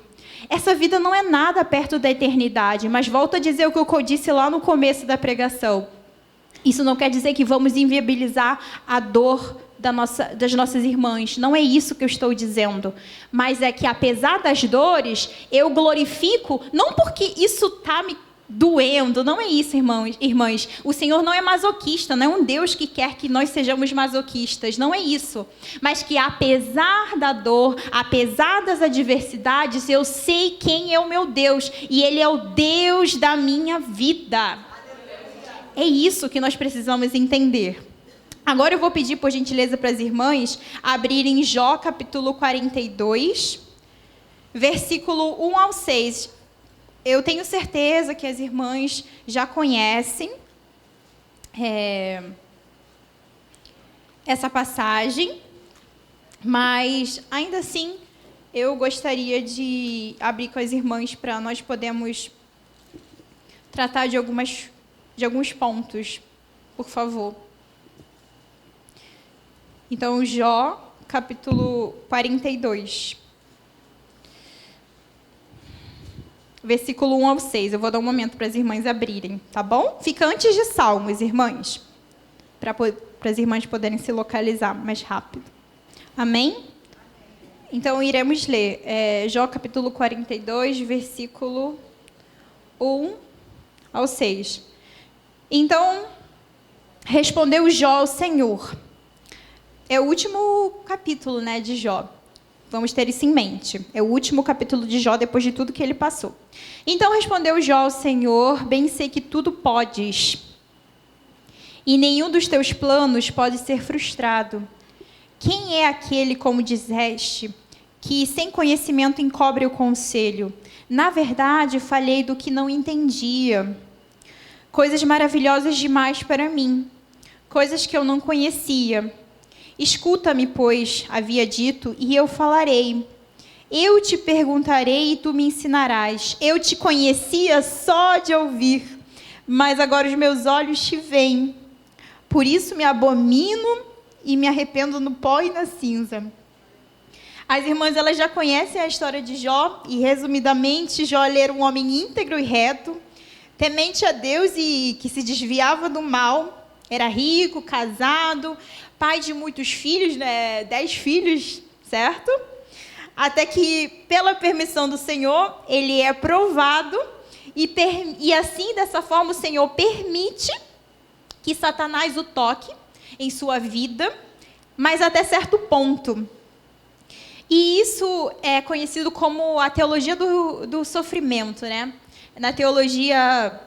Essa vida não é nada perto da eternidade, mas volto a dizer o que eu disse lá no começo da pregação. Isso não quer dizer que vamos inviabilizar a dor das nossas irmãs. Não é isso que eu estou dizendo. Mas é que, apesar das dores, eu glorifico, não porque isso está me doendo, não é isso, irmãs. O Senhor não é masoquista, não é um Deus que quer que nós sejamos masoquistas, não é isso. Mas que, apesar da dor, apesar das adversidades, eu sei quem é o meu Deus, e Ele é o Deus da minha vida. É isso que nós precisamos entender. Agora eu vou pedir, por gentileza, para as irmãs abrirem Jó, capítulo 42, versículo 1 ao 6. Eu tenho certeza que as irmãs já conhecem essa passagem, mas, ainda assim, eu gostaria de abrir com as irmãs para nós podermos tratar de alguns pontos, por favor. Então, Jó, capítulo 42, versículo 1 ao 6. Eu vou dar um momento para as irmãs abrirem, tá bom? Fica antes de Salmos, irmãs, para as irmãs poderem se localizar mais rápido. Amém? Então, iremos ler Jó, capítulo 42, versículo 1 ao 6. Então, respondeu Jó ao Senhor. É o último capítulo, de Jó. Vamos ter isso em mente. É o último capítulo de Jó, depois de tudo que ele passou. Então respondeu Jó ao Senhor: bem sei que tudo podes, e nenhum dos teus planos pode ser frustrado. Quem é aquele, como disseste, que sem conhecimento encobre o conselho? Na verdade, falei do que não entendia. Coisas maravilhosas demais para mim, coisas que eu não conhecia. Escuta-me, pois, havia dito, e eu falarei. Eu te perguntarei e tu me ensinarás. Eu te conhecia só de ouvir, mas agora os meus olhos te veem. Por isso me abomino e me arrependo no pó e na cinza. As irmãs, elas já conhecem a história de Jó, e resumidamente, Jó era um homem íntegro e reto, temente a Deus e que se desviava do mal. Era rico, casado, pai de muitos filhos, 10 filhos, certo? Até que, pela permissão do Senhor, ele é provado, e assim, dessa forma, o Senhor permite que Satanás o toque em sua vida, mas até certo ponto. E isso é conhecido como a teologia do sofrimento, Na teologia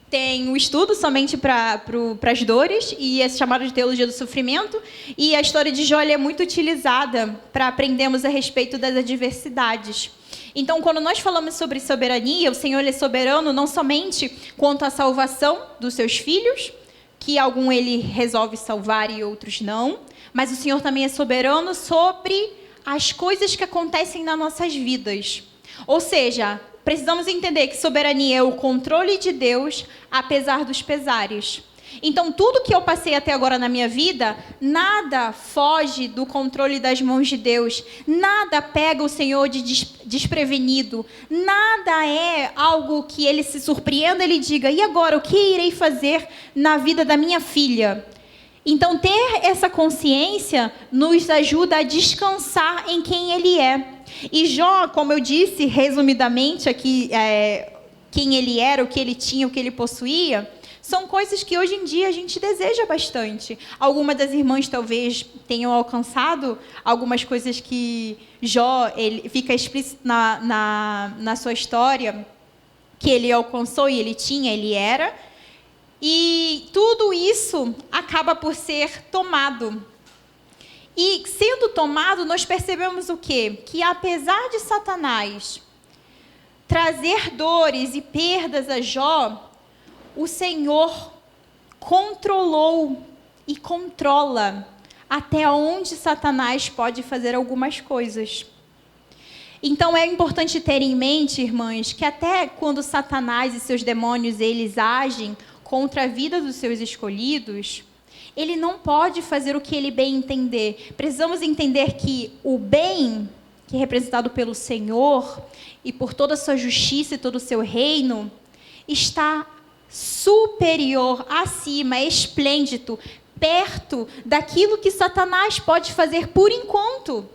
tem o estudo somente para as dores, e é chamado de teologia do sofrimento, e a história de Jó é muito utilizada para aprendermos a respeito das adversidades. Então, quando nós falamos sobre soberania, o Senhor é soberano não somente quanto à salvação dos seus filhos, que algum ele resolve salvar e outros não, mas o Senhor também é soberano sobre as coisas que acontecem nas nossas vidas. Ou seja, precisamos entender que soberania é o controle de Deus, apesar dos pesares. Então, tudo que eu passei até agora na minha vida, nada foge do controle das mãos de Deus, nada pega o Senhor de desprevenido, nada é algo que Ele se surpreenda, Ele diga, e agora, o que irei fazer na vida da minha filha? Então, ter essa consciência nos ajuda a descansar em quem Ele é. E Jó, como eu disse, resumidamente aqui, quem ele era, o que ele tinha, o que ele possuía, são coisas que hoje em dia a gente deseja bastante. Algumas das irmãs talvez tenham alcançado algumas coisas que Jó, ele fica explícito na sua história, que ele alcançou e ele tinha, ele era. E tudo isso acaba por ser tomado. E sendo tomado, nós percebemos o quê? Que apesar de Satanás trazer dores e perdas a Jó, o Senhor controlou e controla até onde Satanás pode fazer algumas coisas. Então é importante ter em mente, irmãs, que até quando Satanás e seus demônios eles agem contra a vida dos seus escolhidos, ele não pode fazer o que ele bem entender. Precisamos entender que o bem, que é representado pelo Senhor e por toda a sua justiça e todo o seu reino, está superior, acima, esplêndido, perto daquilo que Satanás pode fazer por enquanto.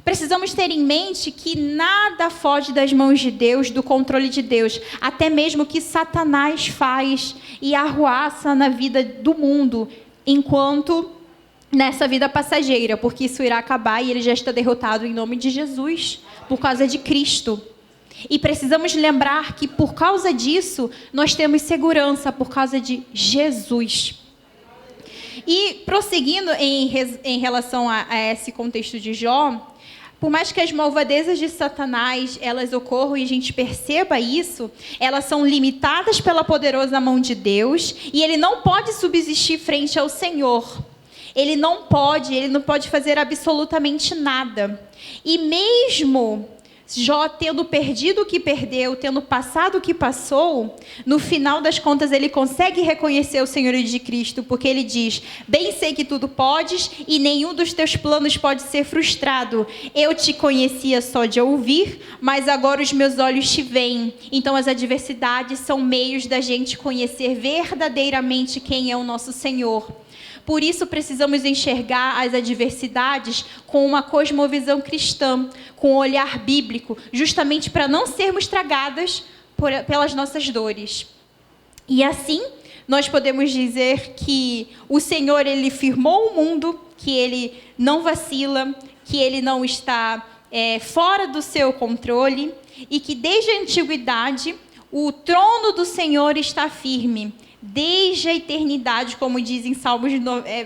Precisamos ter em mente que nada foge das mãos de Deus, do controle de Deus, até mesmo o que Satanás faz e arruaça na vida do mundo, enquanto nessa vida passageira, porque isso irá acabar e ele já está derrotado em nome de Jesus, por causa de Cristo. E precisamos lembrar que por causa disso, nós temos segurança por causa de Jesus. E prosseguindo em relação a esse contexto de Jó, por mais que as malvadezas de Satanás, elas ocorram e a gente perceba isso, elas são limitadas pela poderosa mão de Deus e ele não pode subsistir frente ao Senhor. Ele não pode fazer absolutamente nada. E mesmo Jó tendo perdido o que perdeu, tendo passado o que passou, no final das contas ele consegue reconhecer o senhorio de Cristo, porque ele diz, bem sei que tudo podes e nenhum dos teus planos pode ser frustrado. Eu te conhecia só de ouvir, mas agora os meus olhos te veem. Então as adversidades são meios da gente conhecer verdadeiramente quem é o nosso Senhor. Por isso, precisamos enxergar as adversidades com uma cosmovisão cristã, com um olhar bíblico, justamente para não sermos tragadas pelas nossas dores. E assim, nós podemos dizer que o Senhor, Ele firmou o mundo, que Ele não vacila, que Ele não está fora do seu controle, e que desde a antiguidade, o trono do Senhor está firme, desde a eternidade, como diz em Salmos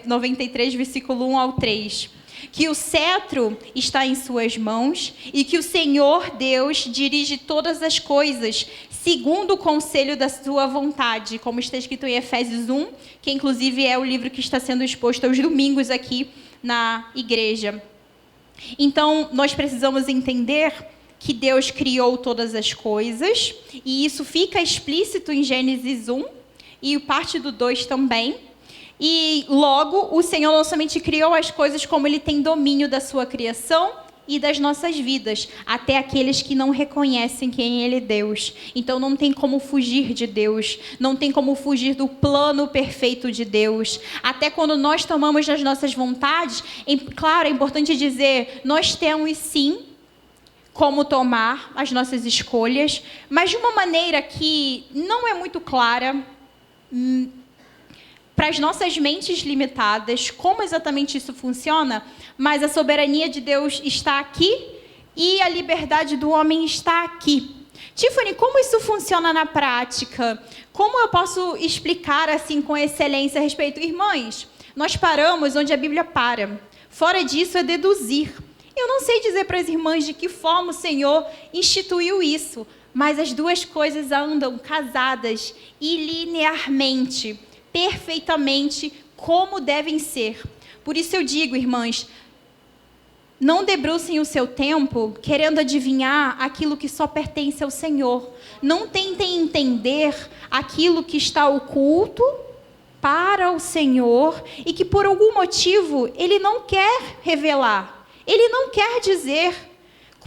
93, versículo 1 ao 3. Que o cetro está em suas mãos e que o Senhor Deus dirige todas as coisas segundo o conselho da sua vontade, como está escrito em Efésios 1, que inclusive é o livro que está sendo exposto aos domingos aqui na igreja. Então, nós precisamos entender que Deus criou todas as coisas, e isso fica explícito em Gênesis 1, e parte do 2 também. E logo, o Senhor não somente criou as coisas, como Ele tem domínio da sua criação e das nossas vidas, até aqueles que não reconhecem quem Ele é Deus. Então não tem como fugir de Deus, não tem como fugir do plano perfeito de Deus. Até quando nós tomamos as nossas vontades, claro, é importante dizer, nós temos sim como tomar as nossas escolhas, mas de uma maneira que não é muito clara, para as nossas mentes limitadas, como exatamente isso funciona, mas a soberania de Deus está aqui e a liberdade do homem está aqui. Tiffany, como isso funciona na prática? Como eu posso explicar assim com excelência a respeito? Irmãs, nós paramos onde a Bíblia para. Fora disso é deduzir. Eu não sei dizer para as irmãs de que forma o Senhor instituiu isso, mas as duas coisas andam casadas e linearmente. perfeitamente como devem ser. Por isso eu digo, irmãs, não debrucem o seu tempo querendo adivinhar aquilo que só pertence ao Senhor. Não tentem entender aquilo que está oculto para o Senhor e que por algum motivo Ele não quer revelar. Ele não quer dizer.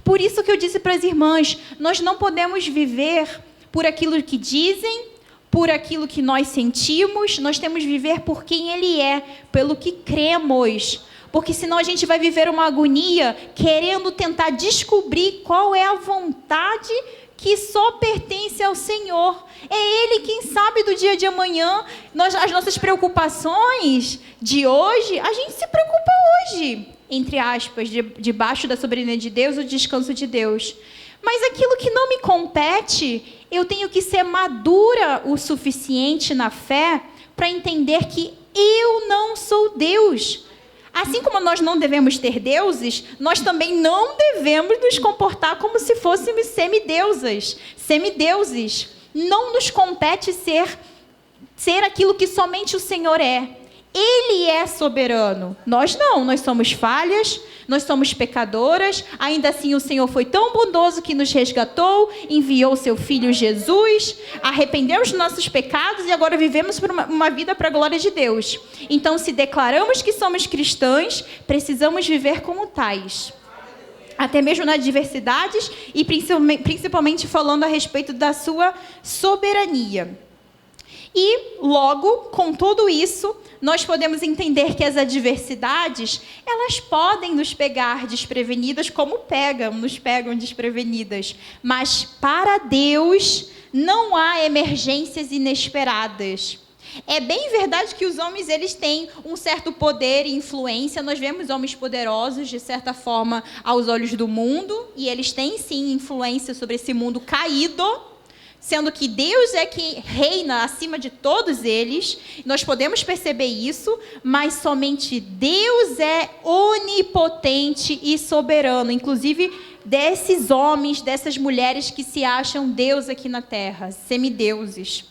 Por isso que eu disse para as irmãs, nós não podemos viver por aquilo que dizem, por aquilo que nós sentimos, nós temos que viver por quem Ele é, pelo que cremos. Porque senão a gente vai viver uma agonia querendo tentar descobrir qual é a vontade que só pertence ao Senhor. É Ele quem sabe do dia de amanhã. As nossas preocupações de hoje, a gente se preocupa hoje, entre aspas, debaixo da soberania de Deus, o descanso de Deus. Mas aquilo que não me compete, eu tenho que ser madura o suficiente na fé para entender que eu não sou Deus. Assim como nós não devemos ter deuses, nós também não devemos nos comportar como se fôssemos semideuses. Não nos compete ser aquilo que somente o Senhor é. Ele é soberano. Nós não, nós somos falhas, nós somos pecadoras. Ainda assim o Senhor foi tão bondoso que nos resgatou, enviou o seu Filho Jesus, arrependemos dos nossos pecados e agora vivemos por uma vida para a glória de Deus. Então, se declaramos que somos cristãs, precisamos viver como tais. Até mesmo nas adversidades e principalmente falando a respeito da sua soberania. E, logo, com tudo isso, nós podemos entender que as adversidades, elas podem nos pegar desprevenidas como nos pegam desprevenidas. Mas, para Deus, não há emergências inesperadas. É bem verdade que os homens, eles têm um certo poder e influência. Nós vemos homens poderosos, de certa forma, aos olhos do mundo. E eles têm, sim, influência sobre esse mundo caído. Sendo que Deus é que reina acima de todos eles, nós podemos perceber isso, mas somente Deus é onipotente e soberano, inclusive desses homens, dessas mulheres que se acham Deus aqui na terra, semideuses.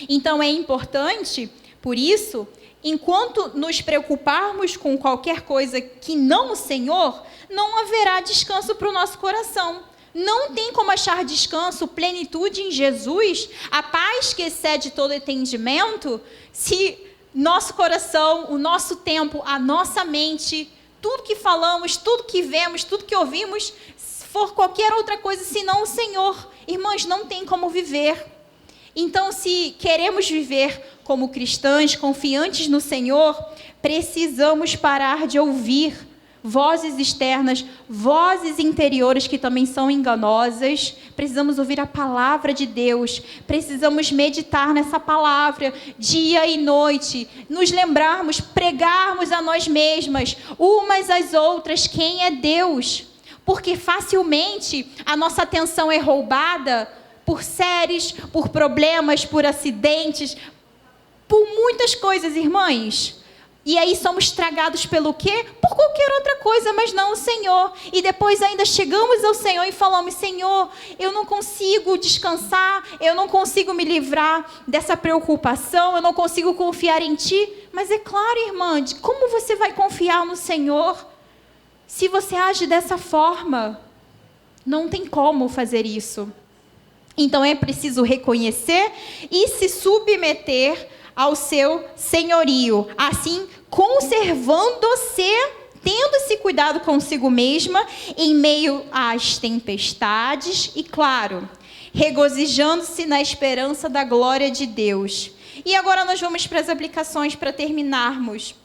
Então é importante, por isso, enquanto nos preocuparmos com qualquer coisa que não o Senhor, não haverá descanso para o nosso coração. Não tem como achar descanso, plenitude em Jesus, a paz que excede todo entendimento, se nosso coração, o nosso tempo, a nossa mente, tudo que falamos, tudo que vemos, tudo que ouvimos, for qualquer outra coisa senão o Senhor. Irmãs, não tem como viver. Então, se queremos viver como cristãs, confiantes no Senhor, precisamos parar de ouvir vozes externas, vozes interiores que também são enganosas. Precisamos ouvir a palavra de Deus, precisamos meditar nessa palavra dia e noite, nos lembrarmos, pregarmos a nós mesmas, umas às outras, quem é Deus. Porque facilmente a nossa atenção é roubada por séries, por problemas, por acidentes, por muitas coisas, irmãs. E aí somos tragados pelo quê? Por qualquer outra coisa, mas não o Senhor. E depois ainda chegamos ao Senhor e falamos: Senhor, eu não consigo descansar, eu não consigo me livrar dessa preocupação, eu não consigo confiar em Ti. Mas é claro, irmã, como você vai confiar no Senhor se você age dessa forma? Não tem como fazer isso. Então é preciso reconhecer e se submeter ao seu senhorio, assim conservando-se, tendo esse cuidado consigo mesma em meio às tempestades e, claro, regozijando-se na esperança da glória de Deus. E agora nós vamos para as aplicações para terminarmos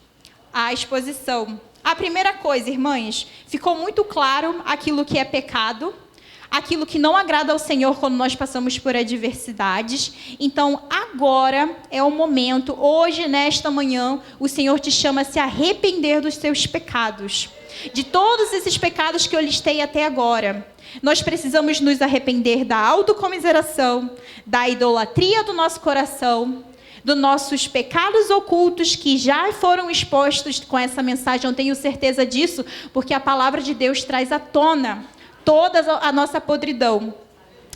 a exposição. A primeira coisa, irmãs, ficou muito claro aquilo que é pecado, aquilo que não agrada ao Senhor quando nós passamos por adversidades. Então, agora é o momento, hoje, nesta manhã, o Senhor te chama a se arrepender dos seus pecados. De todos esses pecados que eu listei até agora. Nós precisamos nos arrepender da autocomiseração, da idolatria do nosso coração, dos nossos pecados ocultos que já foram expostos com essa mensagem. Eu tenho certeza disso, porque a palavra de Deus traz à tona toda a nossa podridão.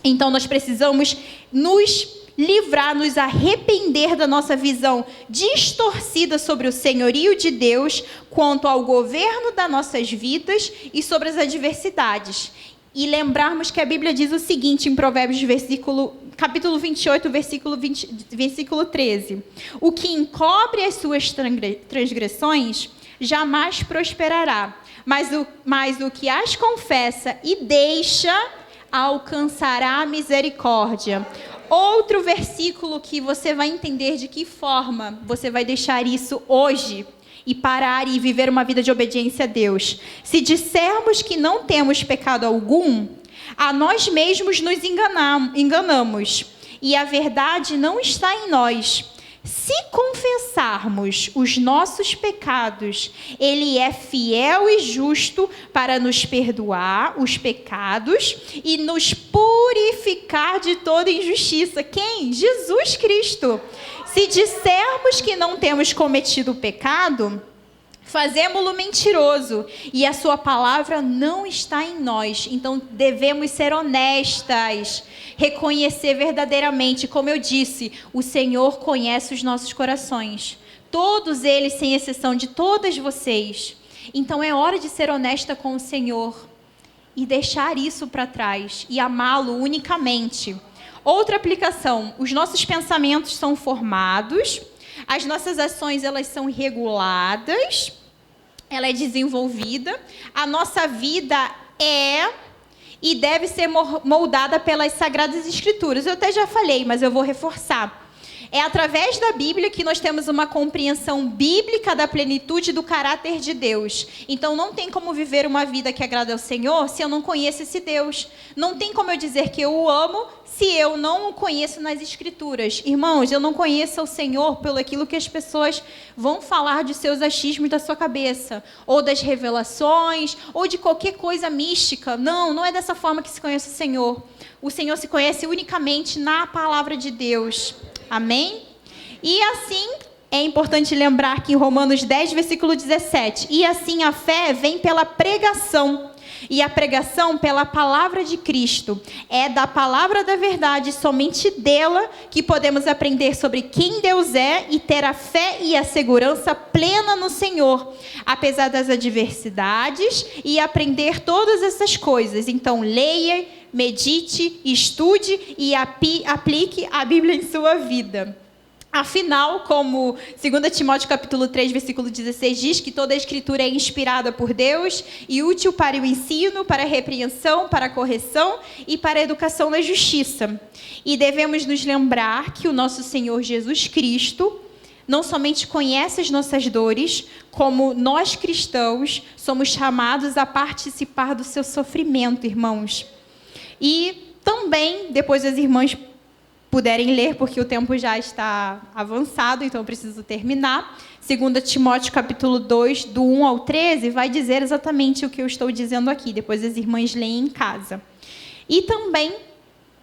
Então, nós precisamos nos livrar, nos arrepender da nossa visão distorcida sobre o senhorio de Deus quanto ao governo das nossas vidas e sobre as adversidades. E lembrarmos que a Bíblia diz o seguinte em Provérbios, capítulo 28, versículo 13. O que encobre as suas transgressões jamais prosperará, mas o que as confessa e deixa alcançará a misericórdia. Outro versículo que você vai entender de que forma você vai deixar isso hoje e parar e viver uma vida de obediência a Deus. Se dissermos que não temos pecado algum, a nós mesmos nos enganamos, e a verdade não está em nós. Se confessarmos os nossos pecados, Ele é fiel e justo para nos perdoar os pecados e nos purificar de toda injustiça. Quem? Jesus Cristo. Se dissermos que não temos cometido pecado, fazemo-lo mentiroso e a sua palavra não está em nós. Então devemos ser honestas, reconhecer verdadeiramente. Como eu disse, o Senhor conhece os nossos corações, todos eles, sem exceção de todas vocês. Então é hora de ser honesta com o Senhor e deixar isso para trás e amá-lo unicamente. Outra aplicação: os nossos pensamentos são formados, as nossas ações elas são reguladas, ela é desenvolvida, a nossa vida é e deve ser moldada pelas Sagradas Escrituras. Eu até já falei, mas eu vou reforçar. É através da Bíblia que nós temos uma compreensão bíblica da plenitude do caráter de Deus. Então, não tem como viver uma vida que agrada ao Senhor se eu não conheço esse Deus. Não tem como eu dizer que eu o amo se eu não o conheço nas Escrituras. Irmãos, eu não conheço o Senhor pelo aquilo que as pessoas vão falar de seus achismos da sua cabeça, ou das revelações, ou de qualquer coisa mística. Não, não é dessa forma que se conhece o Senhor. O Senhor se conhece unicamente na palavra de Deus. Amém? E assim, é importante lembrar que em Romanos 10, versículo 17, e assim a fé vem pela pregação, e a pregação pela palavra de Cristo. É da palavra da verdade, somente dela, que podemos aprender sobre quem Deus é e ter a fé e a segurança plena no Senhor, apesar das adversidades, e aprender todas essas coisas. Então, leia, medite, estude e aplique a Bíblia em sua vida. Afinal, como 2 Timóteo capítulo 3, versículo 16 diz, que toda a Escritura é inspirada por Deus e útil para o ensino, para a repreensão, para a correção e para a educação na justiça. E devemos nos lembrar que o nosso Senhor Jesus Cristo não somente conhece as nossas dores, como nós cristãos somos chamados a participar do seu sofrimento, irmãos. E também, depois as irmãs puderem ler, porque o tempo já está avançado, então eu preciso terminar. 2 Timóteo capítulo 2, do 1 ao 13, vai dizer exatamente o que eu estou dizendo aqui. Depois as irmãs leem em casa. E também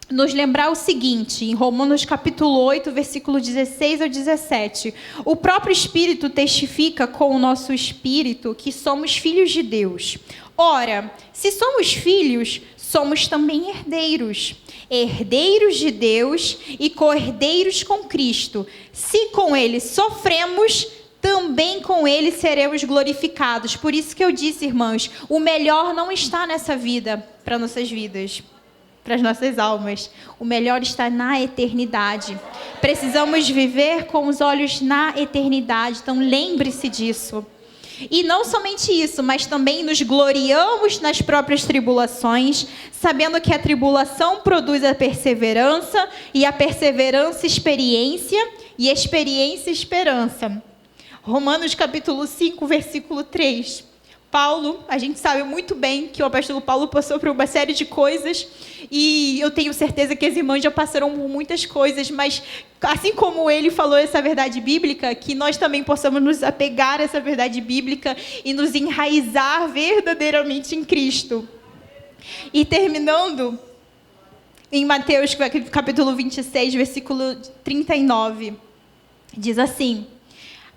nos lembrar o seguinte, em Romanos capítulo 8, versículo 16 ao 17. O próprio Espírito testifica com o nosso espírito que somos filhos de Deus. Ora, se somos filhos, somos também herdeiros. Herdeiros de Deus e co-herdeiros com Cristo. Se com Ele sofremos, também com Ele seremos glorificados. Por isso que eu disse, irmãos, o melhor não está nessa vida, para nossas vidas, para as nossas almas. O melhor está na eternidade. Precisamos viver com os olhos na eternidade, então lembre-se disso. E não somente isso, mas também nos gloriamos nas próprias tribulações, sabendo que a tribulação produz a perseverança, e a perseverança experiência, e a experiência esperança. Romanos capítulo 5, versículo 3. Paulo, a gente sabe muito bem que o apóstolo Paulo passou por uma série de coisas, e eu tenho certeza que as irmãs já passaram por muitas coisas, mas assim como ele falou essa verdade bíblica, que nós também possamos nos apegar a essa verdade bíblica e nos enraizar verdadeiramente em Cristo. E terminando, em Mateus capítulo 26, versículo 39, diz assim: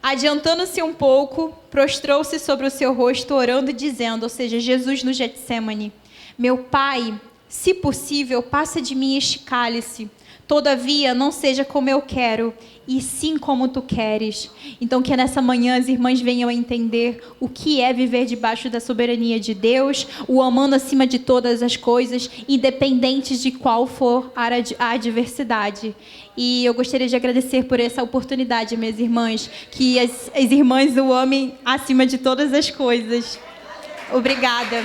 adiantando-se um pouco, prostrou-se sobre o seu rosto, orando e dizendo, ou seja, Jesus no Getsemane: meu Pai, se possível, passa de mim este cálice. Todavia, não seja como eu quero, e sim como tu queres. Então, que nessa manhã as irmãs venham a entender o que é viver debaixo da soberania de Deus, o amando acima de todas as coisas, independente de qual for a adversidade. E eu gostaria de agradecer por essa oportunidade, minhas irmãs, que as irmãs o amem acima de todas as coisas. Obrigada.